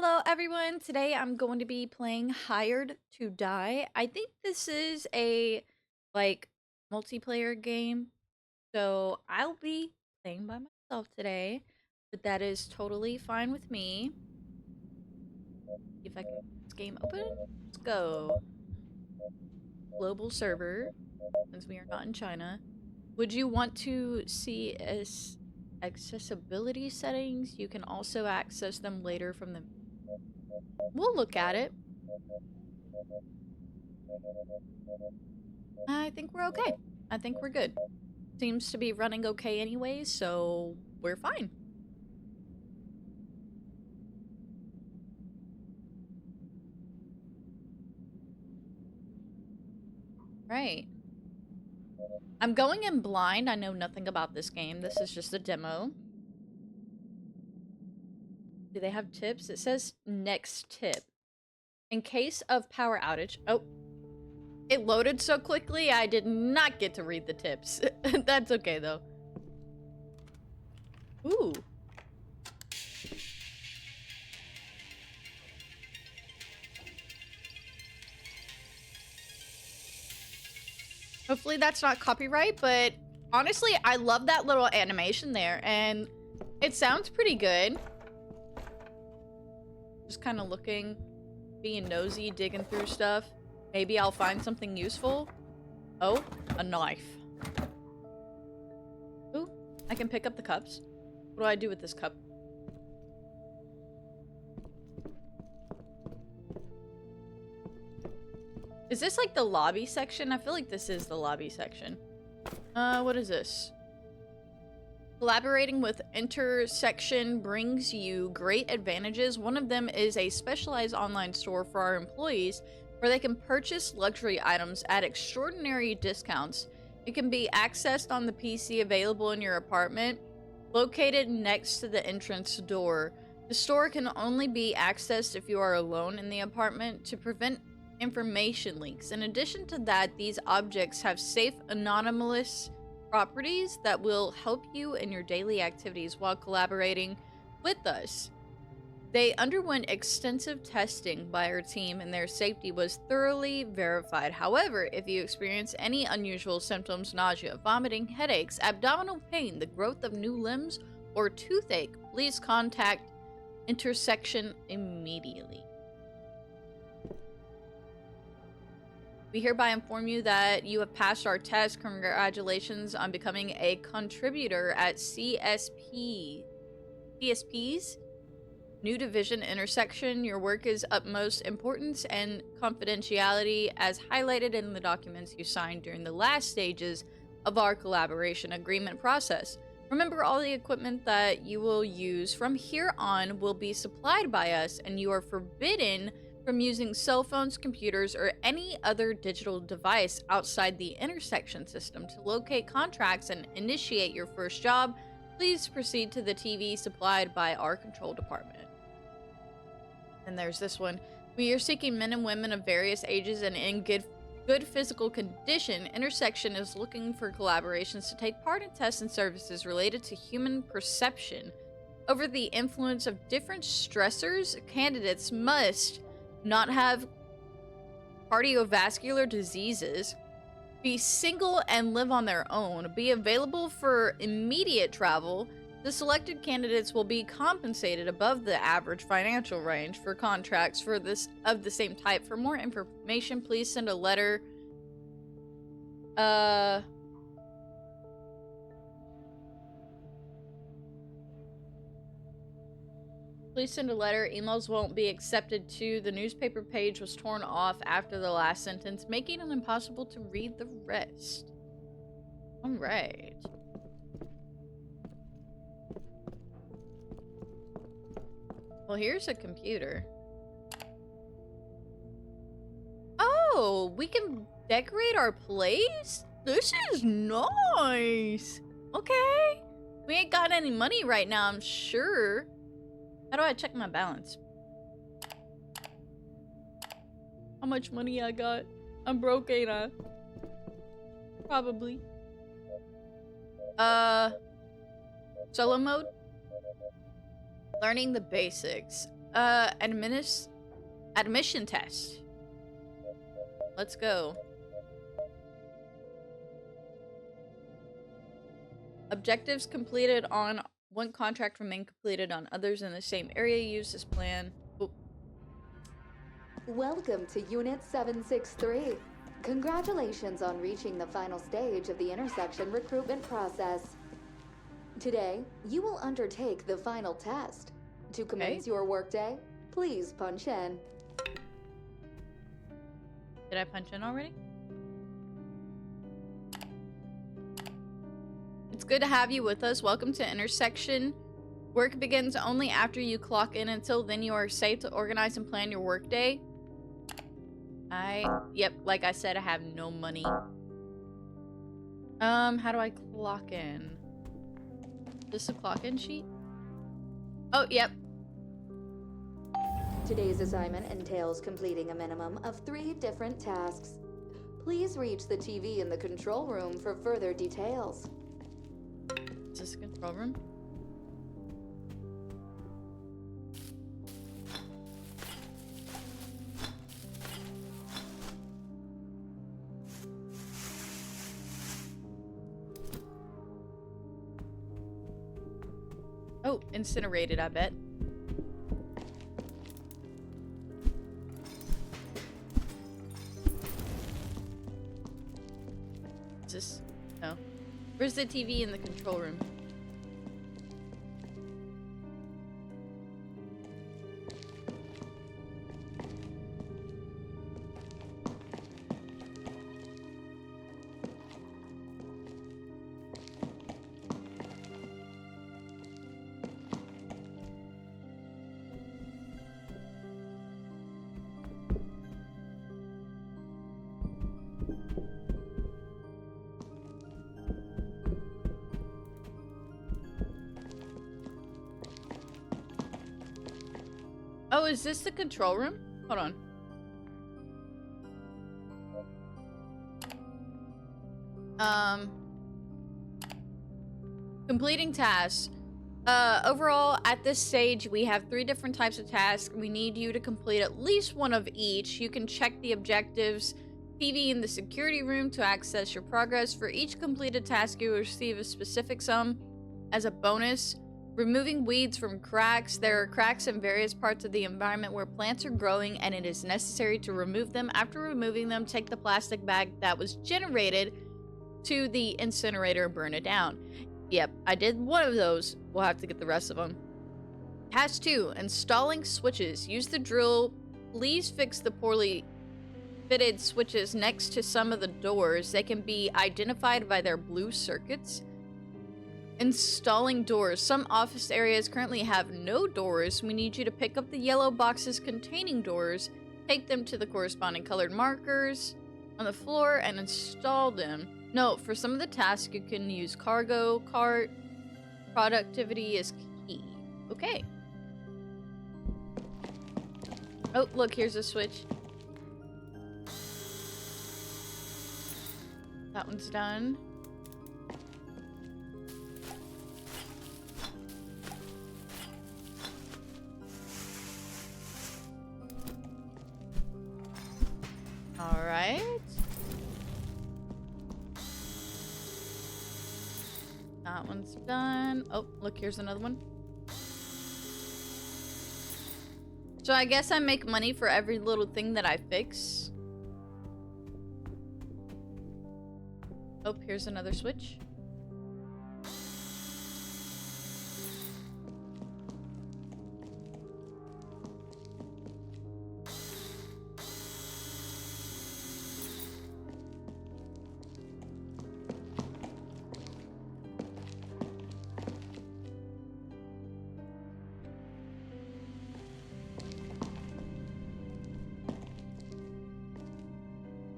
Hello everyone. Today I'm going to be playing Hired to Die. I think this is a like multiplayer game. So I'll be playing by myself today, but that is totally fine with me. If I can get this game open, let's go. Global server, since we are not in China. Would you want to see as accessibility settings? You can also access them later from the We'll look at it. I think we're okay. I think we're good. Seems to be running okay anyway, so we're fine. Right. I'm going in blind. I know nothing about this game. This is just a demo. Do they have tips? It says next tip. In case of power outage. Oh. It loaded so quickly, I did not get to read the tips. That's okay, though. Ooh. Hopefully that's not copyright, but honestly, I love that little animation there, and it sounds pretty good. Just kind of looking, being nosy, digging through stuff. Maybe I'll find something useful. Oh, a knife. Ooh, I can pick up the cups. What do I do with this cup? Is this like the lobby section? I feel like this is the lobby section. What is this? Collaborating with Intersection brings you great advantages. One of them is a specialized online store for our employees where they can purchase luxury items at extraordinary discounts. It can be accessed on the PC available in your apartment, located next to the entrance door. The store can only be accessed if you are alone in the apartment to prevent information leaks. In addition to that, these objects have safe, anonymous properties that will help you in your daily activities while collaborating with us. They underwent extensive testing by our team and their safety was thoroughly verified. However, if you experience any unusual symptoms, nausea, vomiting, headaches, abdominal pain, the growth of new limbs, or toothache, please contact Intersection immediately. We hereby inform you that you have passed our test. Congratulations on becoming a contributor at CSP's new division Intersection. Your work is utmost importance and confidentiality as highlighted in the documents you signed during the last stages of our collaboration agreement process. Remember, all the equipment that you will use from here on will be supplied by us, and you are forbidden from using cell phones, computers, or any other digital device outside the Intersection system to locate contracts and initiate your first job. Please proceed to the TV supplied by our control department. And there's this one. We are seeking men and women of various ages and in good physical condition. Intersection is looking for collaborations to take part in tests and services related to human perception over the influence of different stressors. Candidates must not have cardiovascular diseases, be single and live on their own, be available for immediate travel. The selected candidates will be compensated above the average financial range for contracts for this of the same type. For more information, please send a letter. Please send a letter. Emails won't be accepted to. The newspaper page was torn off after the last sentence, making it impossible to read the rest. Alright. Well, here's a computer. Oh, we can decorate our place? This is nice. Okay. We ain't got any money right now, I'm sure. How do I check my balance? How much money I got? I'm broke, ain't I? Probably. Solo mode? Learning the basics. Admission test. Let's go. Objectives completed on one contract remain completed on others in the same area. Use this plan. Oh. Welcome to Unit 763. Congratulations on reaching the final stage of the intersection recruitment process. Today, you will undertake the final test. To commence your workday, please punch in. Did I punch in already? It's good to have you with us. Welcome to Intersection. Work begins only after you clock in. Until then, you are safe to organize and plan your workday. Yep, like I said, I have no money. How do I clock in? Is this a clock in sheet? Oh, yep. Today's assignment entails completing a minimum of 3 different tasks. Please reach the TV in the control room for further details. Is this a control room? Oh, incinerated, I bet. Is this... No. Where's the TV in the control room? Oh, is this the control room? Hold on. Completing tasks. Overall, at this stage, we have 3 different types of tasks. We need you to complete at least one of each. You can check the objectives TV in the security room to access your progress. For each completed task, you will receive a specific sum as a bonus. Removing weeds from cracks. There are cracks in various parts of the environment where plants are growing, and it is necessary to remove them. After removing them, take the plastic bag that was generated to the incinerator and burn it down. Yep, I did one of those. We'll have to get the rest of them. Task 2, installing switches. Use the drill. Please fix the poorly fitted switches next to some of the doors. They can be identified by their blue circuits. Installing doors. Some office areas currently have no doors. We need you to pick up the yellow boxes containing doors, take them to the corresponding colored markers on the floor, and install them. Note, for some of the tasks, you can use cargo cart. Productivity is key. Okay. Oh, look, here's a switch. That one's done. All right. That one's done. Oh, look, here's another one. So I guess I make money for every little thing that I fix. Oh, here's another switch.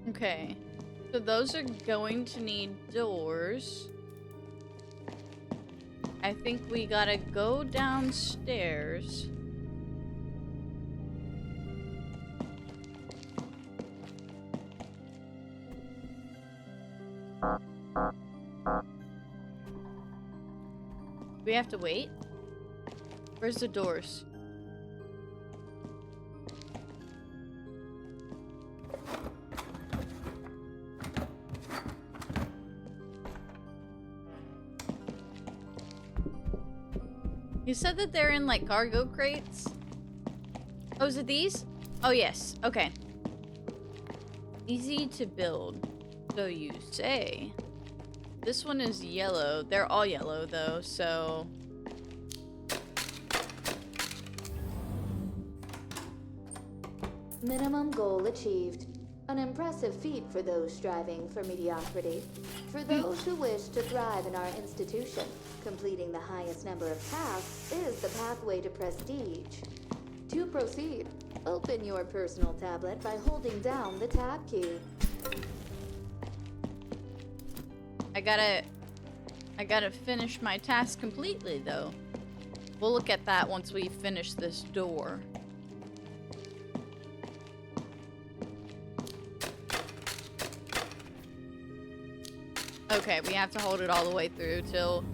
Okay, so those are going to need doors. I think we gotta go downstairs. We have to wait? Where's the doors? You said that they're in like cargo crates. Oh, is it these? Oh, yes. Okay. Easy to build. So you say. This one is yellow. They're all yellow though, so. Minimum goal achieved. An impressive feat for those striving for mediocrity. For those who wish to thrive in our institution, completing the highest number of tasks is the pathway to prestige. To proceed, open your personal tablet by holding down the tab key. I gotta finish my task completely though. We'll look at that once we finish this door. Okay, we have to hold it all the way through till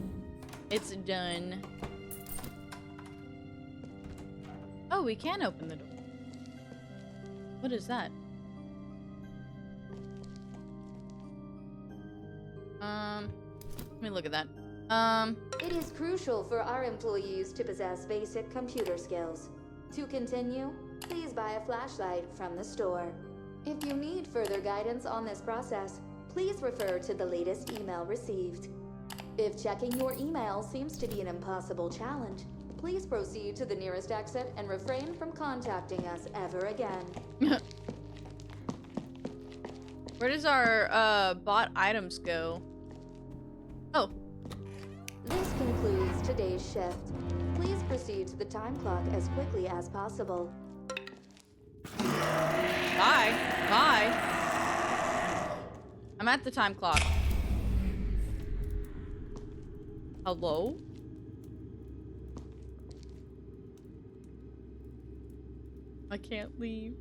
it's done. Oh, we can open the door. What is that? Let me look at that. It is crucial for our employees to possess basic computer skills. To continue, please buy a flashlight from the store. If you need further guidance on this process, please refer to the latest email received. If checking your email seems to be an impossible challenge, please proceed to the nearest exit and refrain from contacting us ever again. Where does our bought items go? Oh. This concludes today's shift. Please proceed to the time clock as quickly as possible. Bye. Bye. I'm at the time clock. Hello? I can't leave.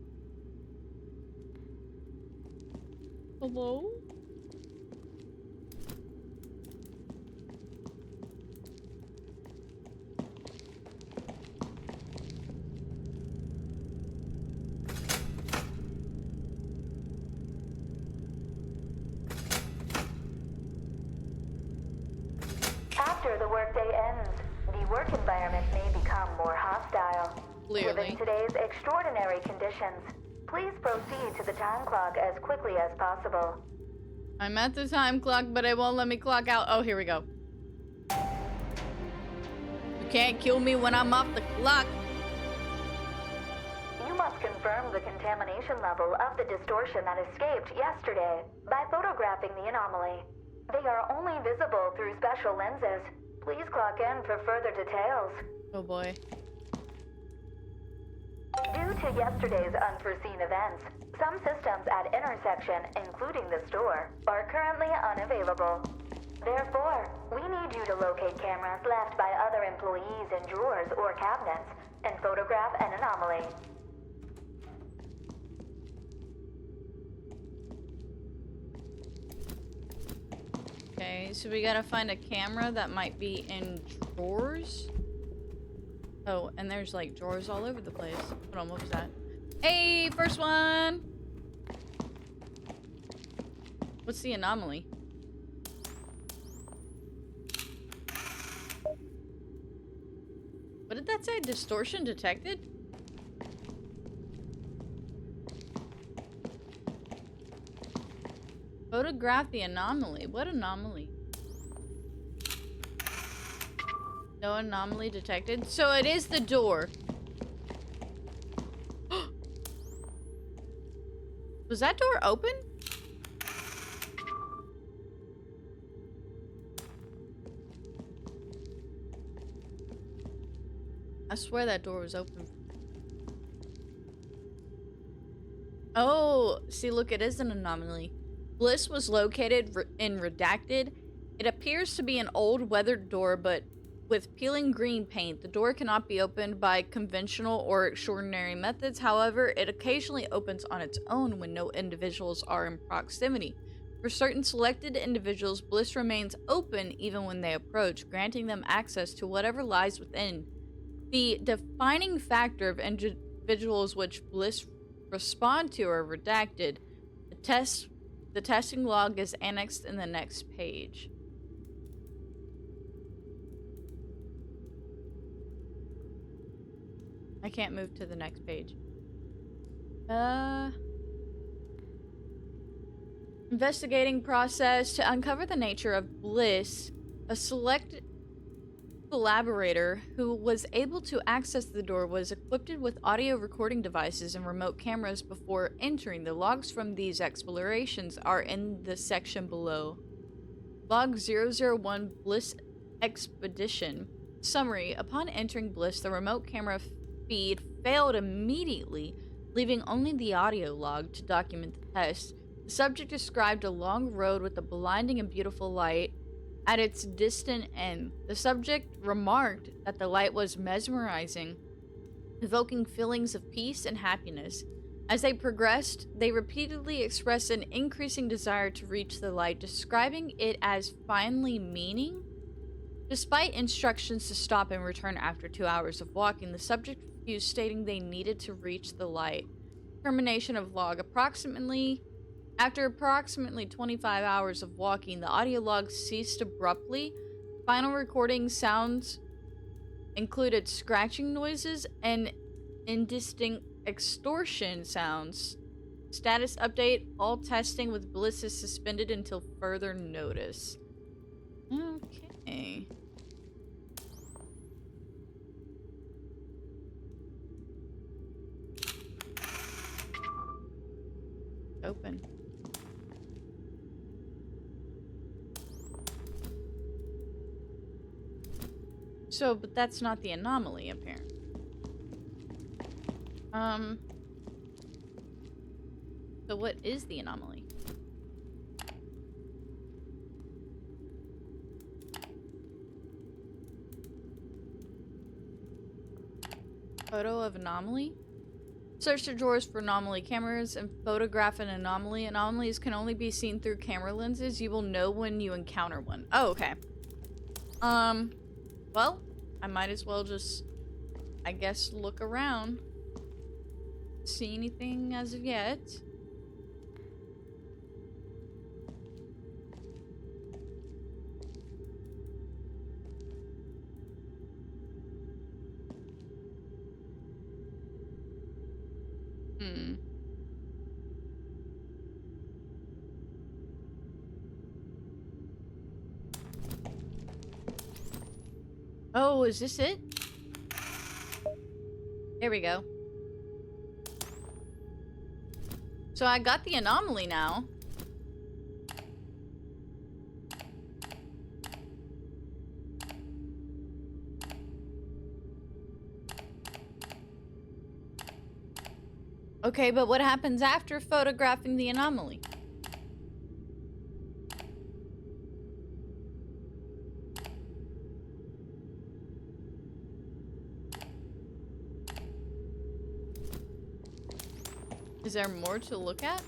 Hello? After the workday ends, the work environment may become more hostile. Clearly. Given today's extraordinary conditions, please proceed to the time clock as quickly as possible. I'm at the time clock, but it won't let me clock out. Oh, here we go. You can't kill me when I'm off the clock. You must confirm the contamination level of the distortion that escaped yesterday by photographing the anomaly. They are only visible through special lenses. Please clock in for further details. Oh boy. Due to yesterday's unforeseen events, some systems at Intersection, including the store, are currently unavailable. Therefore, we need you to locate cameras left by other employees in drawers or cabinets and photograph an anomaly. Okay, so we gotta find a camera that might be in drawers. Oh, and there's like drawers all over the place. Hold on, what was that? Hey, first one! What's the anomaly? What did that say? Distortion detected? Photograph the anomaly. What anomaly? No anomaly detected. So it is the door. Was that door open? I swear that door was open. Oh, see, look, it is an anomaly. Bliss was located in Redacted. It appears to be an old weathered door, but with peeling green paint. The door cannot be opened by conventional or extraordinary methods. However, it occasionally opens on its own when no individuals are in proximity. For certain selected individuals, Bliss remains open even when they approach, granting them access to whatever lies within. The defining factor of individuals which Bliss respond to are redacted. The testing log is annexed in the next page. I can't move to the next page. Investigating process to uncover the nature of Bliss. A select collaborator who was able to access the door was equipped with audio recording devices and remote cameras before entering. The logs from these explorations are in the section below. Log 001 Bliss Expedition. Summary. Upon entering Bliss, the remote camera feed failed immediately, leaving only the audio log to document the test. The subject described a long road with a blinding and beautiful light at its distant end. The subject remarked that the light was mesmerizing, evoking feelings of peace and happiness. As they progressed, they repeatedly expressed an increasing desire to reach the light, describing it as finally meaning. Despite instructions to stop and return after 2 hours of walking, the subject refused, stating they needed to reach the light. Termination of log. After approximately 25 hours of walking, the audio log ceased abruptly. Final recording sounds included scratching noises and indistinct extortion sounds. Status update. All testing with Bliss is suspended until further notice. Okay. Open. So, but that's not the anomaly, apparently. So what is the anomaly? Photo of anomaly? Search the drawers for anomaly cameras and photograph an anomaly. Anomalies can only be seen through camera lenses. You will know when you encounter one. Oh, okay. Well, I might as well just, I guess, look around. See anything as of yet? Oh, is this it? There we go. So I got the anomaly now. Okay, but what happens after photographing the anomaly? Is there more to look at?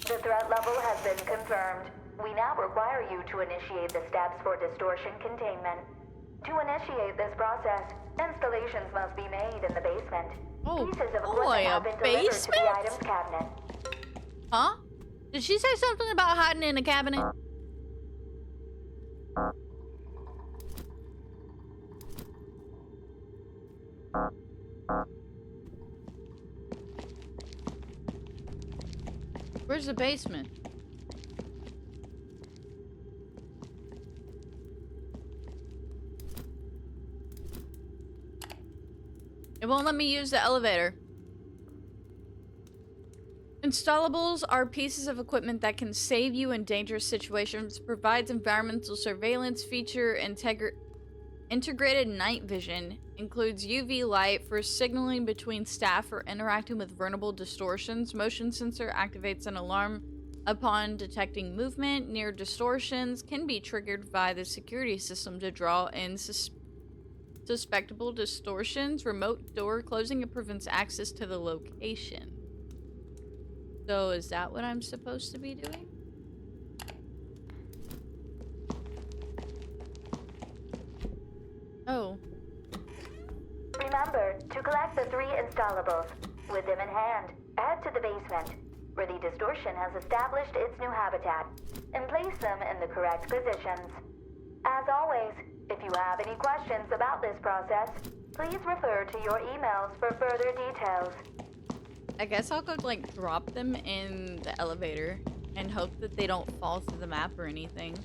The threat level has been confirmed. We now require you to initiate the steps for distortion containment. To initiate this process, installations must be made in the basement. Oh, Pieces of boy, equipment have been delivered to the items cabinet. Huh? Did she say something about hiding in a cabinet? Where's the basement? It won't let me use the elevator. Installables are pieces of equipment that can save you in dangerous situations, provides environmental surveillance feature, integrated night vision, includes UV light for signaling between staff or interacting with vulnerable distortions. Motion sensor activates an alarm upon detecting movement near distortions, can be triggered by the security system to draw in suspectable distortions. Remote door closing, it prevents access to the location. So is that what I'm supposed to be doing? Oh. Remember to collect the 3 installables. With them in hand, and head to the basement, where the distortion has established its new habitat, and place them in the correct positions. As always, if you have any questions about this process, please refer to your emails for further details. I guess I'll go, like, drop them in the elevator and hope that they don't fall through the map or anything.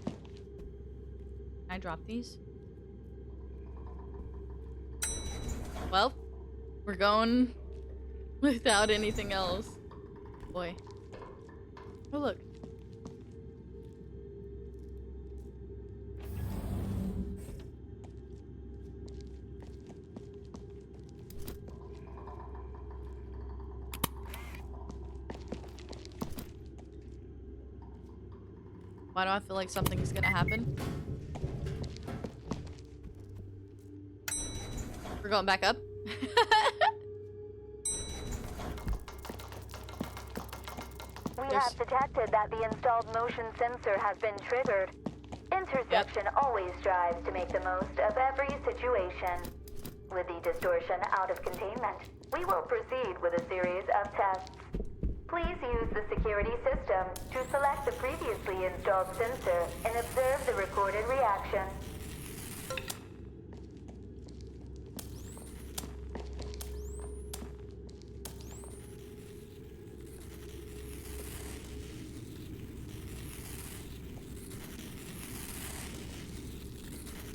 Can I drop these? Well, we're going without anything else. Boy. Oh, look. Why do I feel like something's gonna happen? We're going back up. We have detected that the installed motion sensor has been triggered. Intersection always strives to make the most of every situation. With the distortion out of containment, we will proceed with a series of tests. Please use the security system to select the previously installed sensor and observe the recorded reaction.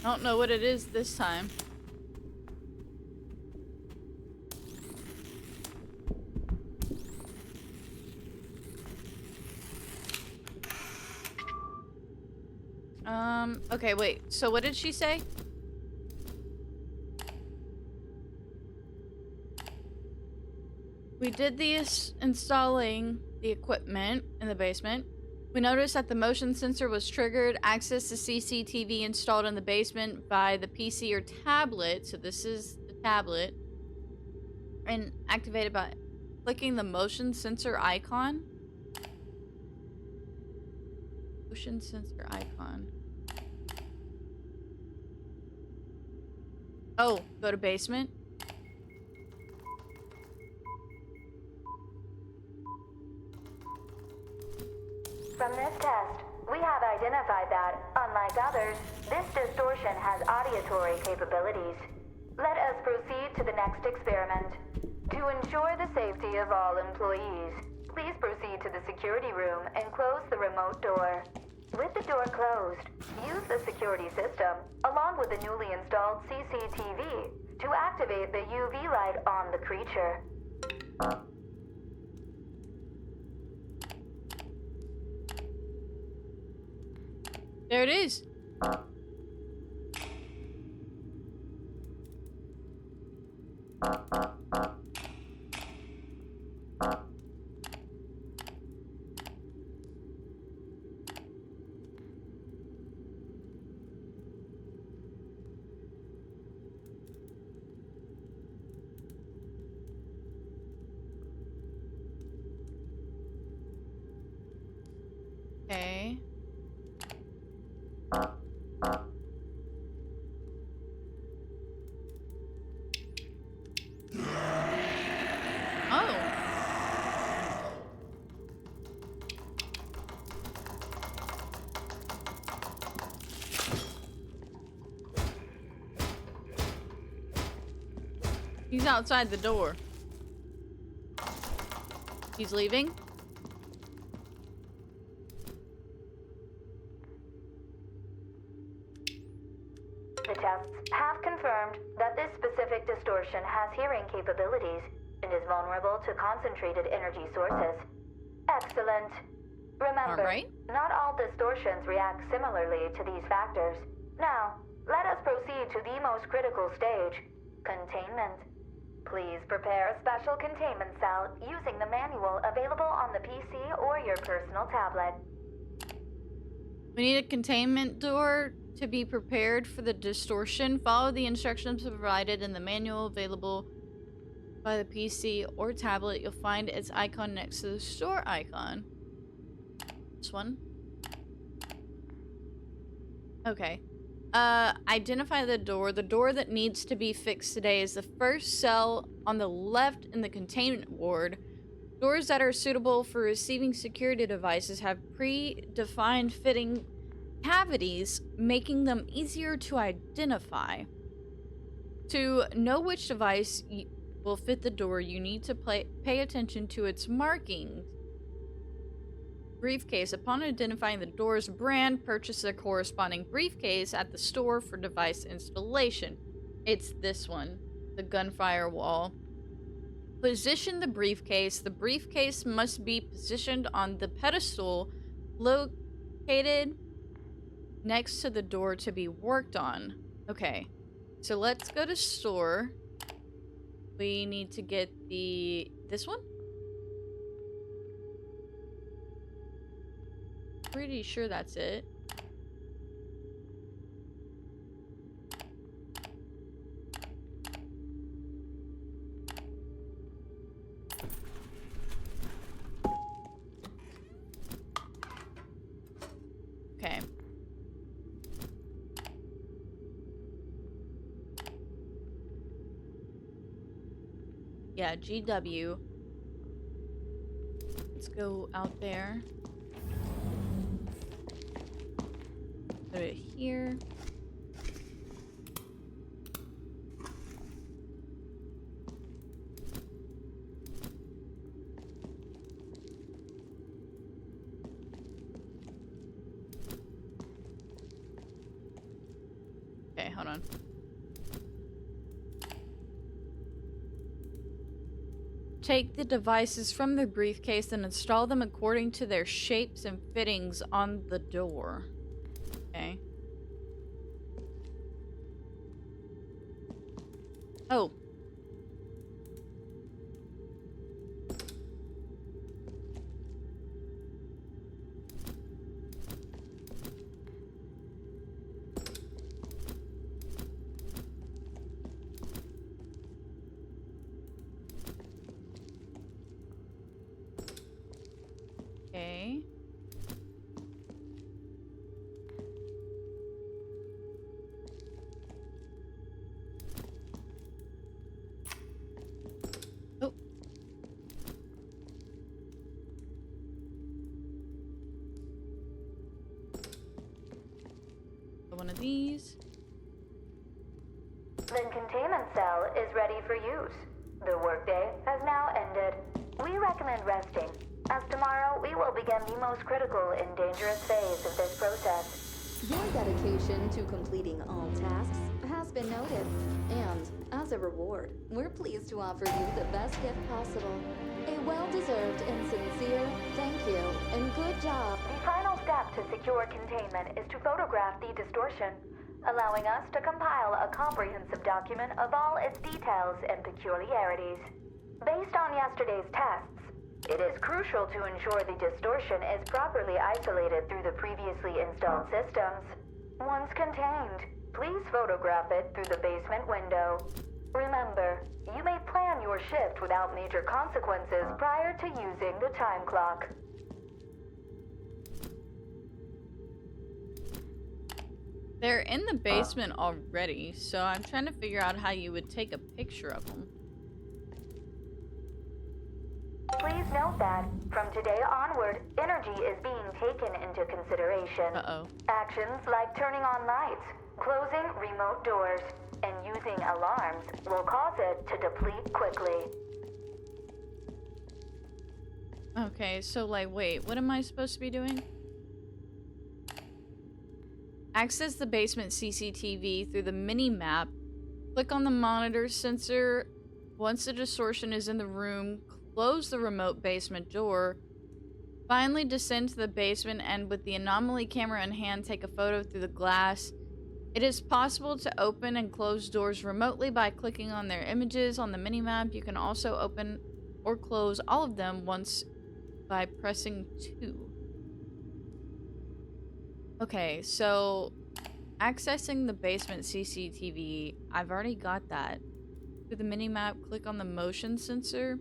I don't know what it is this time. Okay, wait. So what did she say? We did this installing the equipment in the basement. We noticed that the motion sensor was triggered. Access to CCTV installed in the basement by the PC or tablet. So this is the tablet. And activated by clicking the motion sensor icon. Motion sensor icon. Oh, go to basement. From this test, we have identified that, unlike others, this distortion has auditory capabilities. Let us proceed to the next experiment. To ensure the safety of all employees, please proceed to the security room and close the remote door. With the door closed, use the security system, along with the newly installed CCTV, to activate the UV light on the creature. There it is. Okay. Oh. He's outside the door. He's leaving? The tests have confirmed that this specific distortion has hearing capabilities and is vulnerable to concentrated energy sources. Excellent. Remember, Alright. not all distortions react similarly to these factors. Now, let us proceed to the most critical stage, containment. Please prepare a special containment cell using the manual available on the PC or your personal tablet. We need a containment door to be prepared for the distortion. Follow the instructions provided in the manual available by the PC or tablet. You'll find its icon next to the store icon. This one. Okay. Identify the door. The door that needs to be fixed today is the first cell on the left in the containment ward. Doors that are suitable for receiving security devices have predefined fitting cavities, making them easier to identify. To know which device will fit the door, you need to pay attention to its markings. Briefcase. Upon identifying the door's brand, purchase a corresponding briefcase at the store for device installation. It's this one, the gunfire wall. Position the briefcase. The briefcase must be positioned on the pedestal located next to the door to be worked on. Okay, so let's go to store. We need to get this one? Pretty sure that's it. Okay. Yeah, GW. Let's go out there. Put it here. Okay, hold on. Take the devices from the briefcase and install them according to their shapes and fittings on the door. Okay. Oh. Okay. Oh. One of these. The containment cell is ready for use. The workday has now ended. We recommend resting, as tomorrow we will begin the most critical and dangerous phase of this process. Your dedication to completing all tasks has been noted. And, as a reward, we're pleased to offer you the best gift possible. A well-deserved and sincere thank you and good job. The final step to secure containment is to photograph the distortion, allowing us to compile a comprehensive document of all its details and peculiarities. Based on yesterday's tests, it is crucial to ensure the distortion is properly isolated through the previously installed systems. Once contained, please photograph it through the basement window. Remember, you may plan your shift without major consequences prior to using the time clock. They're in the basement already, so I'm trying to figure out how you would take a picture of them. Please note that, from today onward, energy is being taken into consideration. Uh-oh. Actions like turning on lights, closing remote doors, and using alarms will cause it to deplete quickly. Okay, so like, wait, what am I supposed to be doing? Access the basement CCTV through the mini-map. Click on the monitor sensor. Once the distortion is in the room, close the remote basement door. Finally descend to the basement and with the anomaly camera in hand, take a photo through the glass. It is possible to open and close doors remotely by clicking on their images on the mini-map. You can also open or close all of them once by pressing 2. Okay, so accessing the basement CCTV, I've already got that. Through the mini-map, click on the motion sensor.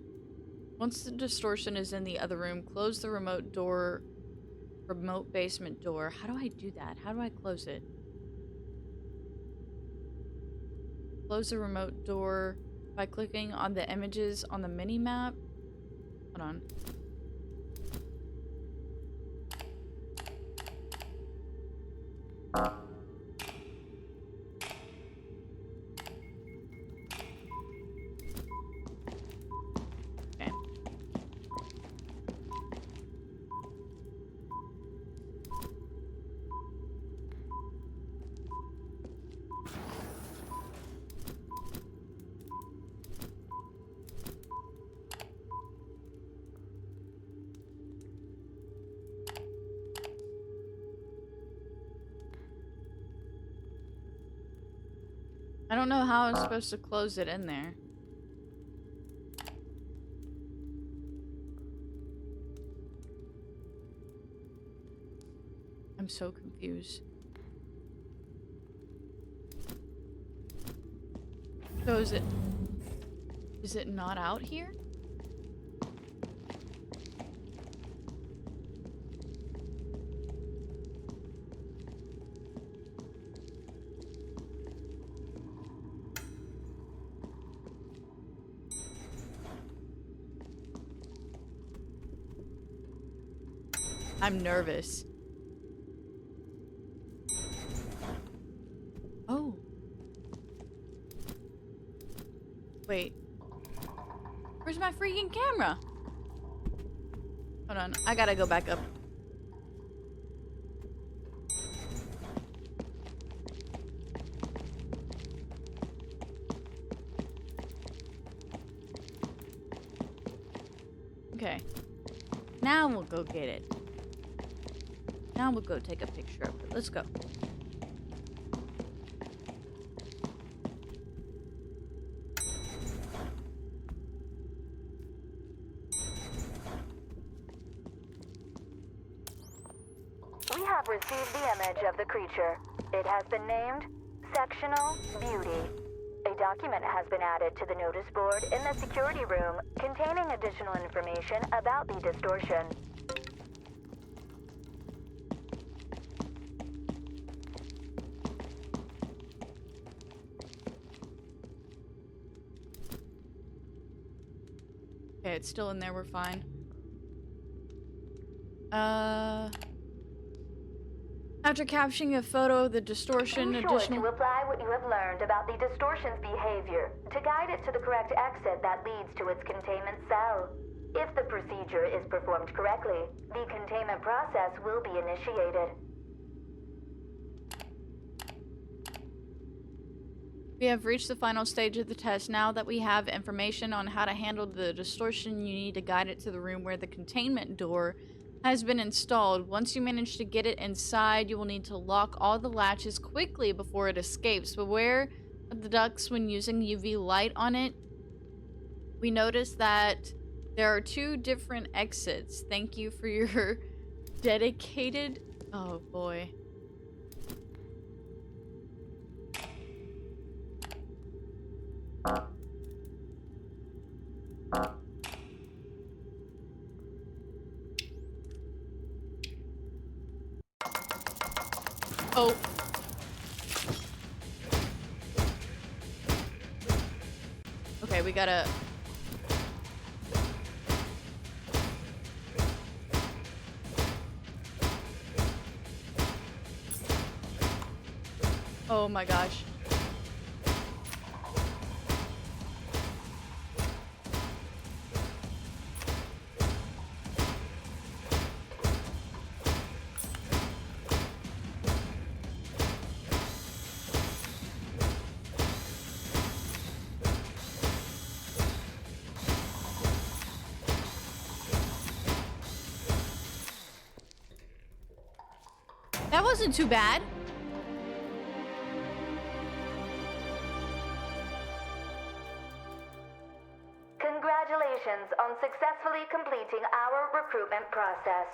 Once the distortion is in the other room, close the remote basement door. How do I do that? How do I close it? Close the remote door by clicking on the images on the mini-map. Hold on. Okay. I don't know how I'm supposed to close it in there. I'm so confused. So is it not out here? I'm nervous. Oh. Wait. Where's my freaking camera? Hold on. I gotta go back up. Okay. Now we'll go get it. Now we'll go take a picture of it. Let's go. We have received the image of the creature. It has been named Sectional Beauty. A document has been added to the notice board in the security room containing additional information about the distortion. Okay, it's still in there. We're fine. After capturing a photo of the distortion, Be sure to apply what you have learned about the distortion's behavior to guide it to the correct exit that leads to its containment cell. If the procedure is performed correctly, the containment process will be initiated. We have reached the final stage of the test. Now that we have information on how to handle the distortion, you need to guide it to the room where the containment door has been installed. Once you manage to get it inside, you will need to lock all the latches quickly before it escapes. Beware of the ducts when using UV light on it. We noticed that there are 2 different exits. Thank you for your dedicated... Oh boy. Oh. Okay, we gotta... Oh my gosh. That wasn't too bad. Congratulations on successfully completing our recruitment process.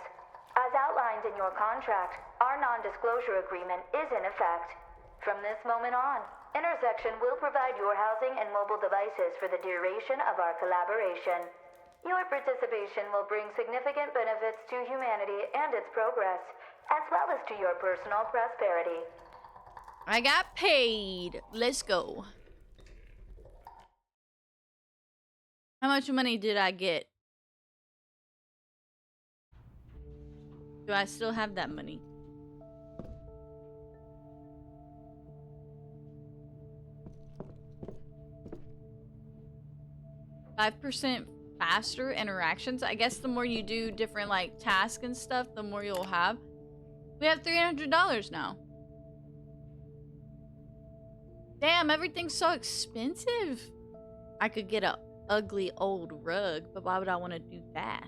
As outlined in your contract, our non-disclosure agreement is in effect. From this moment on, Intersection will provide your housing and mobile devices for the duration of our collaboration. Your participation will bring significant benefits to humanity and its progress, as well as to your personal prosperity. I got paid. Let's go. How much money did I get? Do I still have that money? %5 faster interactions. I guess the more you do different like tasks and stuff, the more you'll have. We have $300 now. Damn, everything's so expensive. I could get a ugly old rug, but why would I want to do that?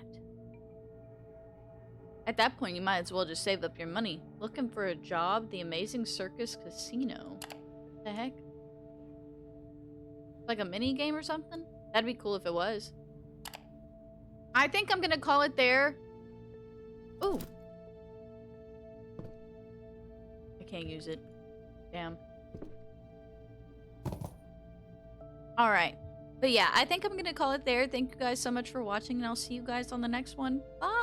At that point, you might as well just save up your money. Looking for a job? The Amazing Circus Casino. What the heck? Like a mini game or something? That'd be cool if it was. I think I'm gonna call it there. Ooh. I can't use it. Damn. Alright. But yeah, I think I'm gonna call it there. Thank you guys so much for watching, and I'll see you guys on the next one. Bye!